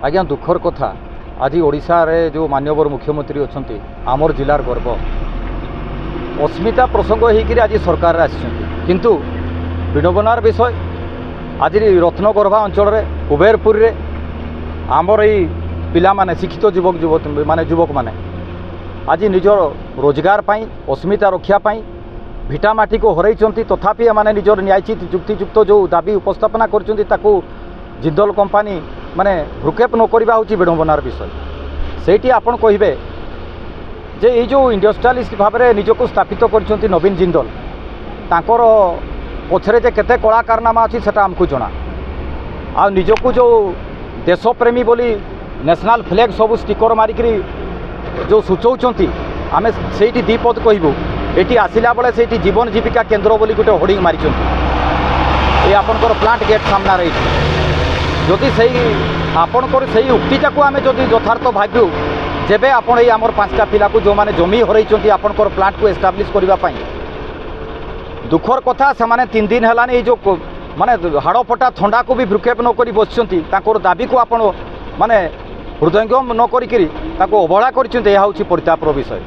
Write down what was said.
आज्ञा दुखर कथा आज ओडिशा रे जो माननीय मुख्यमंत्री अच्छा आमर जिलार गर्व अस्मिता प्रसंग होकर आज सरकार किंतु विडंबनार विषय आज रत्नगर्भा अंचल कुबेरपुर रे आमर ये पिला माने शिक्षित युवक माने आज निजर रोजगार पाई अस्मिता रक्षा पाई भिटामाटी को हरई तथापि माने निजर न्यायचित युक्तियुक्त जो दाबी उपस्थापना कर जिंदल कंपानी माने भ्रुक्षेप न करवा हूँ विडंबनार विषय से आपन कहे जे ये जो इंडस्ट्रियलिस्ट भाव में निजक स्थापित कर नवीन जिंदल तांकर पछरे जे केते कला कारनामा अच्छी से आमको जना आ निजक जो देशप्रेमी बोली नेशनल फ्लैग सब स्टिकर मारिकी जो सूचौं आम से दीपद कहबू ये आसला बेले से जीवन जीविका केन्द्र बोली गोटे होर्डिंग मारी ये आपनकर प्लांट गेट सामना रही जदि से आपणकर से उक्तिटा को आम जदि यथार्थ भाव्यू जेबे आपण ये आमर 5टा पिला को जो माने जमी हरई आपणकर प्लांट को एस्टाब्लिश करने दुखर कथा से माने 3 दिन है जो माने हाड़फटा थंडा को भी भ्रुक्षेप न कर बसुँच दाबी को आपण माने हृदयंगम न करी अवहेला कर परितापर विषय।